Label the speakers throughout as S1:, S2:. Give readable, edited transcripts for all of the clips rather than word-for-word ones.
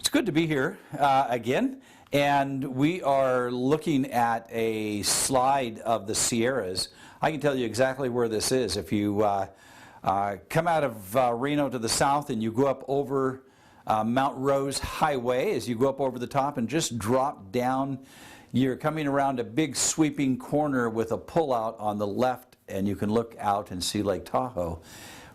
S1: It's good to be here again, and we are looking at a slide of the Sierras. I can tell you exactly where this is. If you come out of Reno to the south and you go up over Mount Rose Highway, as you go up over the top and just drop down, you're coming around a big sweeping corner with a pullout on the left, and you can look out and see Lake Tahoe.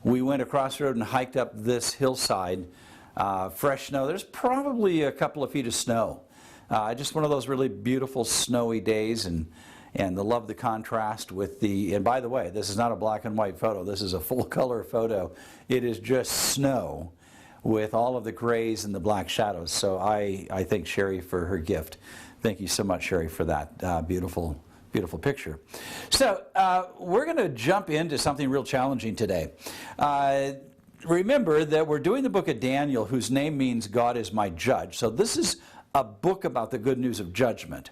S1: We went across the road and hiked up this hillside. Fresh snow. There's probably a couple of feet of snow. Just one of those really beautiful snowy days, and love the contrast with the, and by the way, this is not a black and white photo. This is a full color photo. It is just snow with all of the grays and the black shadows. So I thank Sherry for her gift. Thank you so much, Sherry, for that beautiful picture. So we're going to jump into something real challenging today. Remember that we're doing the book of Daniel, whose name means God is my judge. So this is a book about the good news of judgment.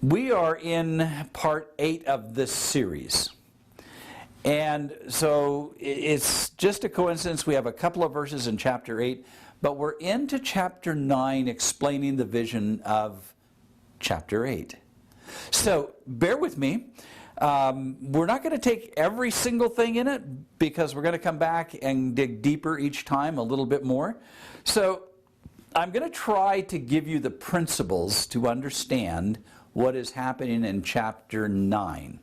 S1: We are in part 8 of this series. And so it's just a coincidence. We have a couple of verses in chapter 8, but we're into chapter 9 explaining the vision of chapter 8. So bear with me. We're not going to take every single thing in it because we're going to come back and dig deeper each time a little bit more. So I'm going to try to give you the principles to understand what is happening in chapter 9,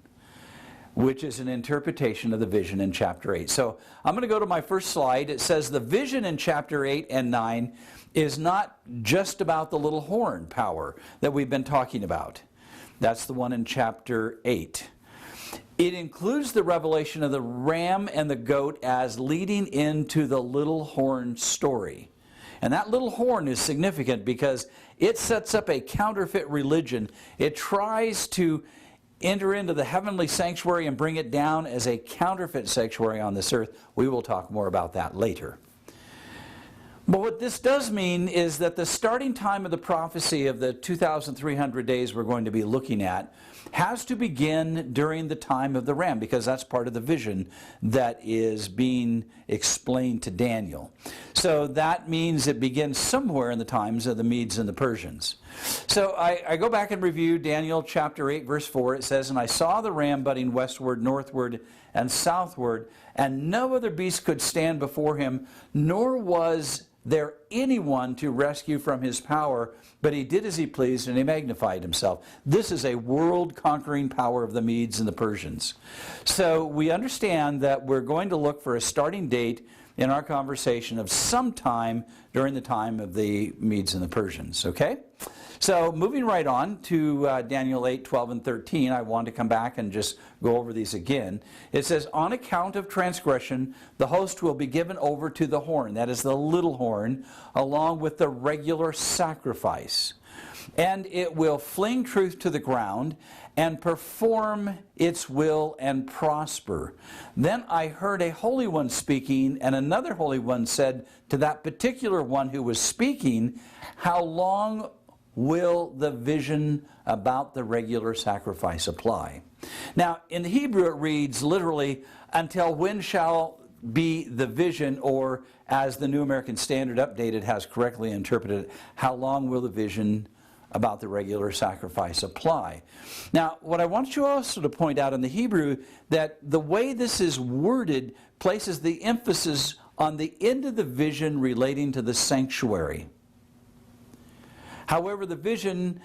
S1: which is an interpretation of the vision in chapter 8. So I'm going to go to my first slide. It says the vision in chapter 8 and 9 is not just about the little horn power that we've been talking about. That's the one in chapter 8. It includes the revelation of the ram and the goat as leading into the little horn story. And that little horn is significant because it sets up a counterfeit religion. It tries to enter into the heavenly sanctuary and bring it down as a counterfeit sanctuary on this earth. We will talk more about that later. But what this does mean is that the starting time of the prophecy of the 2,300 days we're going to be looking at has to begin during the time of the ram, because that's part of the vision that is being explained to Daniel. So that means it begins somewhere in the times of the Medes and the Persians. So I go back and review Daniel chapter 8 verse 4. It says, "And I saw the ram budding westward, northward, and southward, and no other beast could stand before him, nor was there anyone to rescue from his power, but he did as he pleased and he magnified himself." This is a world-conquering power of the Medes and the Persians. So we understand that we're going to look for a starting date in our conversation of sometime during the time of the Medes and the Persians, okay? So moving right on to Daniel 8, 12, and 13, I want to come back and just go over these again. It says, "On account of transgression, the host will be given over to the horn," that is the little horn, "along with the regular sacrifice. And it will fling truth to the ground and perform its will and prosper. Then I heard a holy one speaking, and another holy one said to that particular one who was speaking, 'How long will the vision about the regular sacrifice apply?'" Now, in the Hebrew it reads literally, "Until when shall be the vision," or as the New American Standard Updated has correctly interpreted it, "How long will the vision about the regular sacrifice apply?" Now, what I want you also to point out in the Hebrew, that the way this is worded places the emphasis on the end of the vision relating to the sanctuary. However, the vision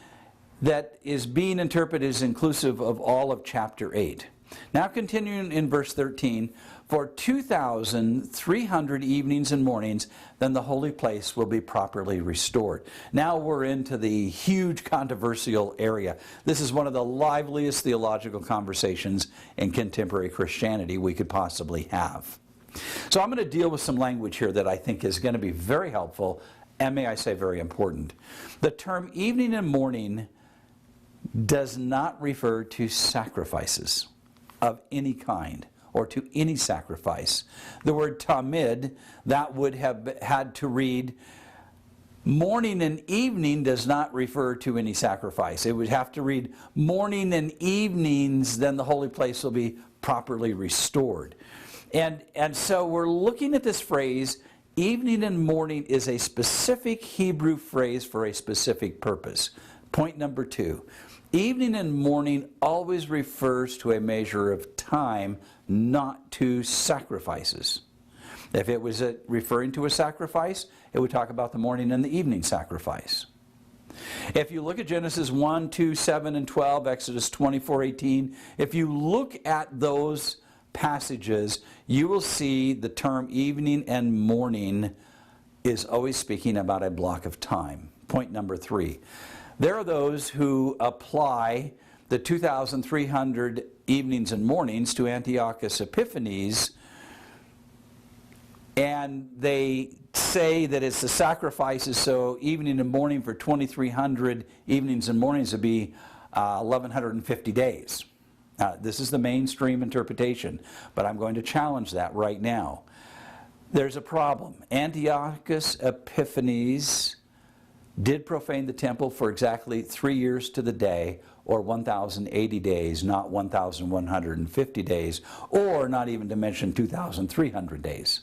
S1: that is being interpreted is inclusive of all of chapter 8. Now continuing in verse 13, "For 2,300 evenings and mornings, then the holy place will be properly restored." Now we're into the huge controversial area. This is one of the liveliest theological conversations in contemporary Christianity we could possibly have. So I'm going to deal with some language here that I think is going to be very helpful, and may I say very important. The term evening and morning does not refer to sacrifices of any kind or to any sacrifice. The word tamid, that would have had to read morning and evening, does not refer to any sacrifice. It would have to read morning and evenings, then the holy place will be properly restored. And so we're looking at this phrase, Evening and morning is a specific Hebrew phrase for a specific purpose. Point number 2. Evening and morning always refers to a measure of time, not to sacrifices. If it was referring to a sacrifice, it would talk about the morning and the evening sacrifice. If you look at Genesis 1, 2, 7, and 12, Exodus 24, 18, if you look at those passages, you will see the term evening and morning is always speaking about a block of time. Point number 3. There are those who apply the 2,300 evenings and mornings to Antiochus Epiphanes, and they say that it's the sacrifices, so evening and morning for 2,300 evenings and mornings would be 1,150 days. This is the mainstream interpretation, but I'm going to challenge that right now. There's a problem. Antiochus Epiphanes did profane the temple for exactly 3 years to the day, or 1,080 days, not 1,150 days, or not even to mention 2,300 days,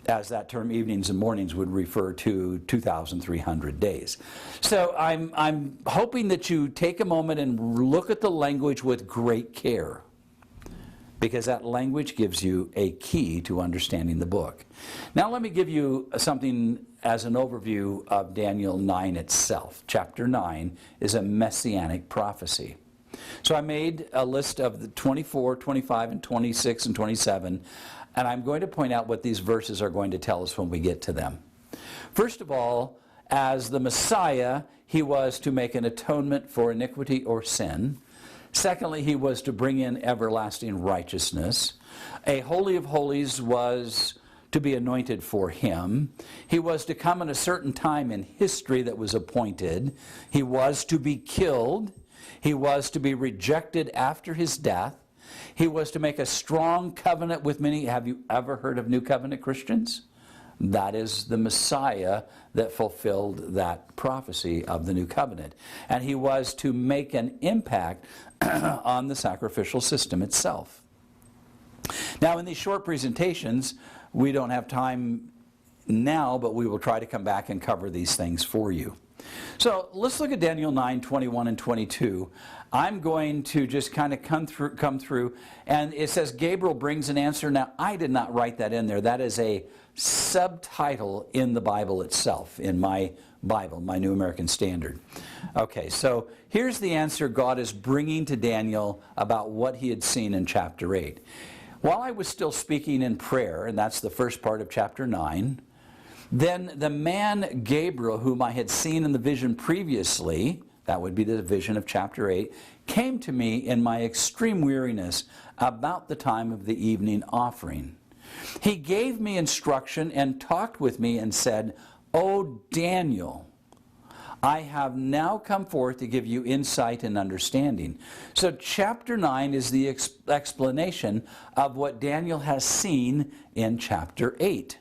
S1: as that term evenings and mornings would refer to 2,300 days. So I'm hoping that you take a moment and look at the language with great care, because that language gives you a key to understanding the book. Now let me give you something as an overview of Daniel 9 itself. Chapter 9 is a messianic prophecy. So I made a list of the 24, 25, and 26, and 27, and I'm going to point out what these verses are going to tell us when we get to them. First of all, as the Messiah, he was to make an atonement for iniquity or sin. Secondly, he was to bring in everlasting righteousness. A Holy of Holies was to be anointed for him. He was to come at a certain time in history that was appointed. He was to be killed. He was to be rejected after his death. He was to make a strong covenant with many. Have you ever heard of New Covenant Christians? That is the Messiah that fulfilled that prophecy of the New Covenant. And he was to make an impact on the sacrificial system itself. Now, in these short presentations, we don't have time now, but we will try to come back and cover these things for you. So let's look at Daniel 9, 21 and 22. I'm going to just kind of come through, and it says Gabriel brings an answer. Now, I did not write that in there. That is a subtitle in the Bible itself, in my Bible, my New American Standard. Okay, so here's the answer God is bringing to Daniel about what he had seen in chapter 8. While I was still speaking in prayer, and that's the first part of chapter 9, then the man Gabriel, whom I had seen in the vision previously, that would be the vision of chapter 8, came to me in my extreme weariness about the time of the evening offering. He gave me instruction and talked with me and said, "O Daniel, I have now come forth to give you insight and understanding." So chapter 9 is the explanation of what Daniel has seen in chapter 8.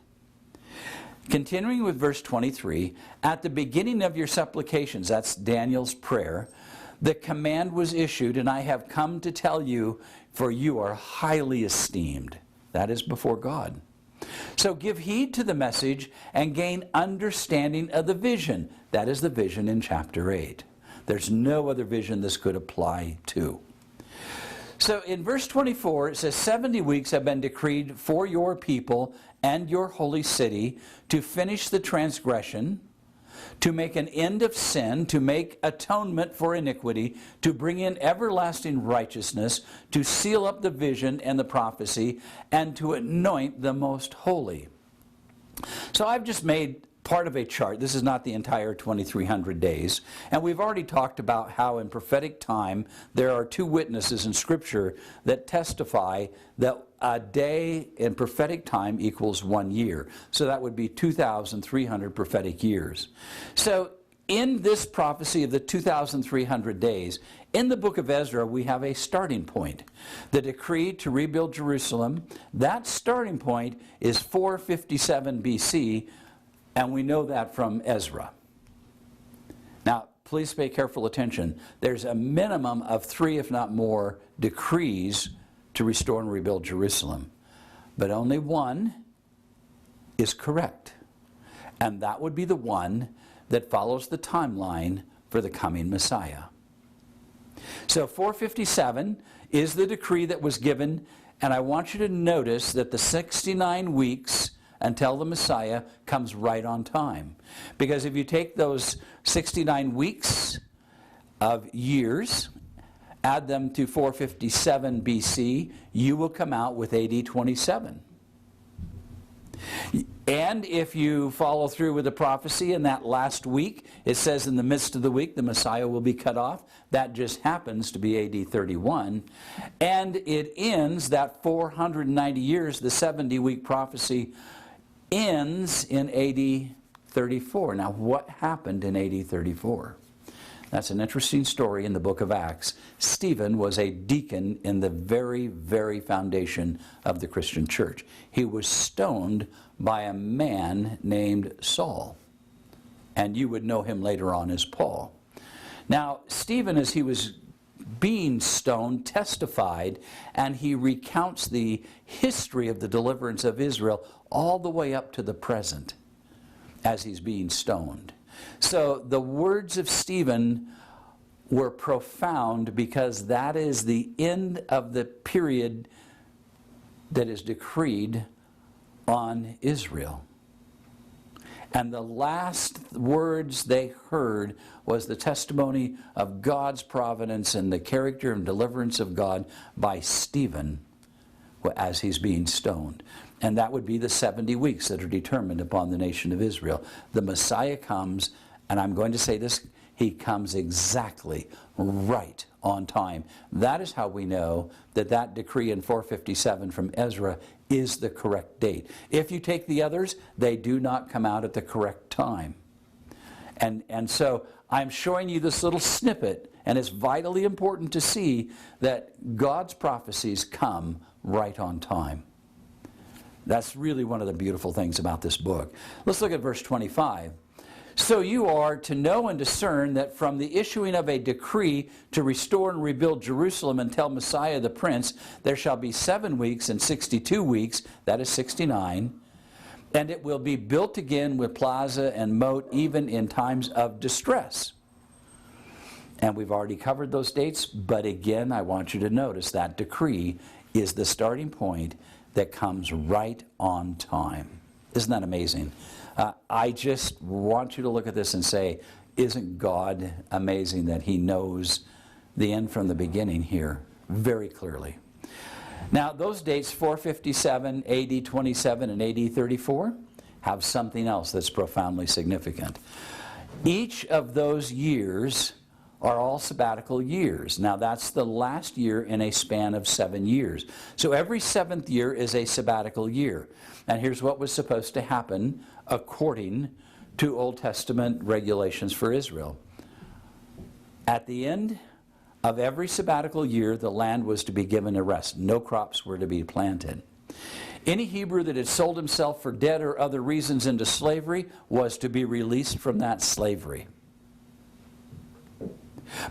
S1: Continuing with verse 23, at the beginning of your supplications, that's Daniel's prayer, the command was issued, and I have come to tell you, for you are highly esteemed. That is before God. So give heed to the message and gain understanding of the vision. That is the vision in chapter 8. There's no other vision this could apply to. So in verse 24, it says, 70 weeks have been decreed for your people and your holy city to finish the transgression, to make an end of sin, to make atonement for iniquity, to bring in everlasting righteousness, to seal up the vision and the prophecy, and to anoint the most holy. So I've just made part of a chart. This is not the entire 2,300 days. And we've already talked about how in prophetic time there are two witnesses in Scripture that testify that a day in prophetic time equals 1 year. So that would be 2,300 prophetic years. So in this prophecy of the 2,300 days, in the book of Ezra, we have a starting point. The decree to rebuild Jerusalem, that starting point is 457 BC, and we know that from Ezra. Now, please pay careful attention. There's a minimum of 3, if not more, decrees to restore and rebuild Jerusalem. But only one is correct. And that would be the one that follows the timeline for the coming Messiah. So 457 is the decree that was given, and I want you to notice that the 69 weeks until the Messiah comes right on time. Because if you take those 69 weeks of years, add them to 457 BC, you will come out with AD 27. And if you follow through with the prophecy in that last week, it says in the midst of the week the Messiah will be cut off. That just happens to be AD 31. And it ends, that 490 years, the 70-week prophecy ends in AD 34. Now, what happened in AD 34? That's an interesting story in the book of Acts. Stephen was a deacon in the very, very foundation of the Christian church. He was stoned by a man named Saul. And you would know him later on as Paul. Now, Stephen, as he was being stoned, testified, and he recounts the history of the deliverance of Israel all the way up to the present as he's being stoned. So the words of Stephen were profound because that is the end of the period that is decreed on Israel. And the last words they heard was the testimony of God's providence and the character and deliverance of God by Stephen as he's being stoned. And that would be the 70 weeks that are determined upon the nation of Israel. The Messiah comes, and I'm going to say this, he comes exactly right on time. That is how we know that that decree in 457 from Ezra is the correct date. If you take the others, they do not come out at the correct time. And so I'm showing you this little snippet, and it's vitally important to see that God's prophecies come right on time. That's really one of the beautiful things about this book. Let's look at verse 25. So you are to know and discern that from the issuing of a decree to restore and rebuild Jerusalem until Messiah the Prince, there shall be 7 weeks and 62 weeks, that is 69, and it will be built again with plaza and moat even in times of distress. And we've already covered those dates, but again, I want you to notice that decree is the starting point that comes right on time. Isn't that amazing? I just want you to look at this and say, isn't God amazing that he knows the end from the beginning here very clearly? Now, those dates, 457, AD 27, and AD 34, have something else that's profoundly significant. Each of those years are all sabbatical years. Now, that's the last year in a span of 7 years. So every 7th year is a sabbatical year. And here's what was supposed to happen according to Old Testament regulations for Israel. At the end of every sabbatical year, the land was to be given a rest. No crops were to be planted. Any Hebrew that had sold himself for debt or other reasons into slavery was to be released from that slavery.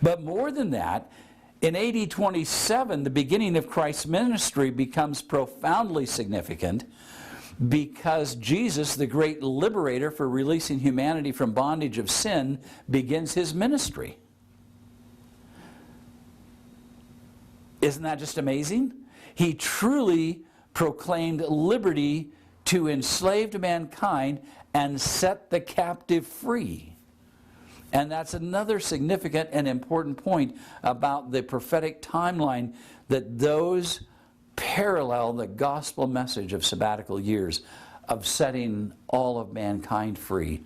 S1: But more than that, in AD 27, the beginning of Christ's ministry becomes profoundly significant because Jesus, the great liberator for releasing humanity from bondage of sin, begins his ministry. Isn't that just amazing? He truly proclaimed liberty to enslaved mankind and set the captive free. And that's another significant and important point about the prophetic timeline, that those parallel the gospel message of sabbatical years, of setting all of mankind free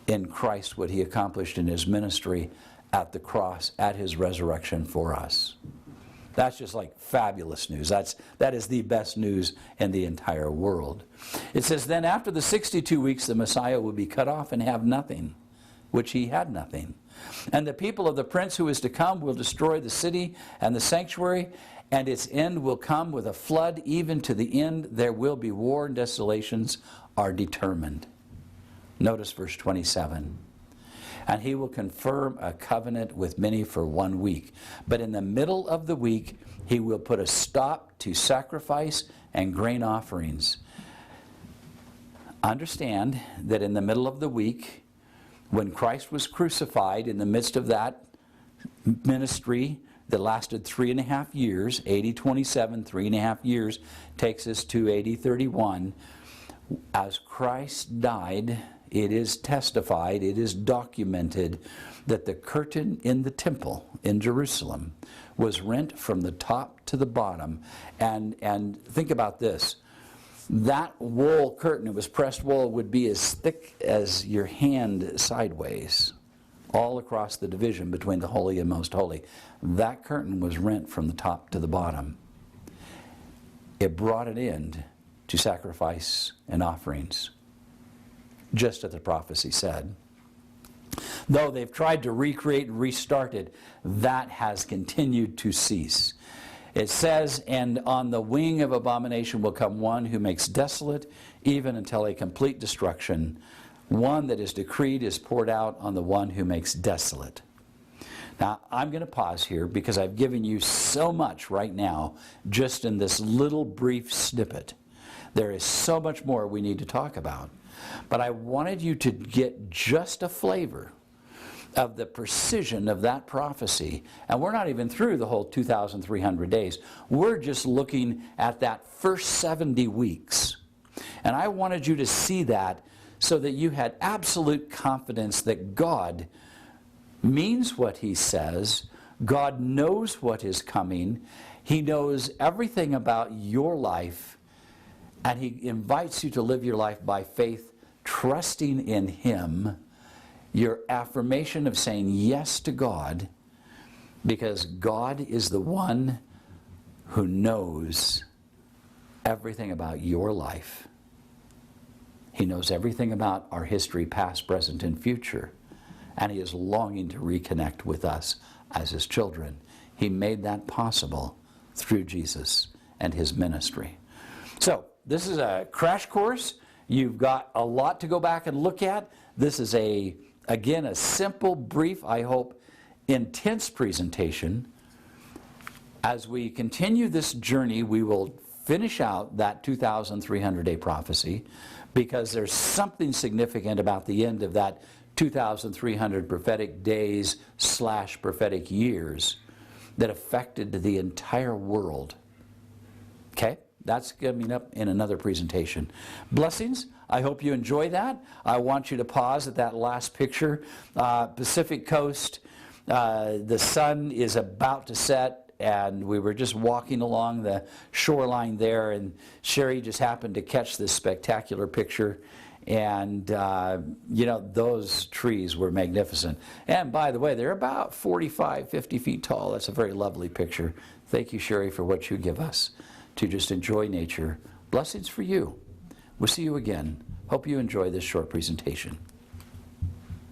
S1: in Christ, what he accomplished in his ministry at the cross, at his resurrection for us. That's just like fabulous news. That is the best news in the entire world. It says, then after the 62 weeks, the Messiah will be cut off and have nothing, which he had nothing. And the people of the prince who is to come will destroy the city and the sanctuary, and its end will come with a flood. Even to the end there will be war, and desolations are determined. Notice verse 27. And he will confirm a covenant with many for 1 week. But in the middle of the week he will put a stop to sacrifice and grain offerings. Understand that in the middle of the week, when Christ was crucified, in the midst of that ministry that lasted 3.5 years, AD 27, 3.5 years, takes us to AD 31. As Christ died, it is testified, it is documented that the curtain in the temple in Jerusalem was rent from the top to the bottom. And think about this. That wool curtain, it was pressed wool, would be as thick as your hand sideways, all across the division between the holy and most holy. That curtain was rent from the top to the bottom. It brought an end to sacrifice and offerings, just as the prophecy said. Though they've tried to recreate and restart it, that has continued to cease. It says, and on the wing of abomination will come one who makes desolate, even until a complete destruction. One that is decreed is poured out on the one who makes desolate. Now, I'm going to pause here because I've given you so much right now just in this little brief snippet. There is so much more we need to talk about. But I wanted you to get just a flavor of the precision of that prophecy. And we're not even through the whole 2,300 days. We're just looking at that first 70 weeks. And I wanted you to see that so that you had absolute confidence that God means what He says. God knows what is coming. He knows everything about your life. And He invites you to live your life by faith, trusting in Him. Your affirmation of saying yes to God, because God is the one who knows everything about your life. He knows everything about our history, past, present, and future. And He is longing to reconnect with us as His children. He made that possible through Jesus and His ministry. So, this is a crash course. You've got a lot to go back and look at. This is again, a simple, brief, I hope, intense presentation. As we continue this journey, we will finish out that 2,300-day prophecy, because there's something significant about the end of that 2,300 prophetic days / prophetic years that affected the entire world. Okay? That's coming up in another presentation. Blessings. I hope you enjoy that. I want you to pause at that last picture. Pacific coast, the sun is about to set, and we were just walking along the shoreline there, and Sherry just happened to catch this spectacular picture. And, you know, those trees were magnificent. And by the way, they're about 45, 50 feet tall. That's a very lovely picture. Thank you, Sherry, for what you give us to just enjoy nature. Blessings for you. We'll see you again. Hope you enjoy this short presentation.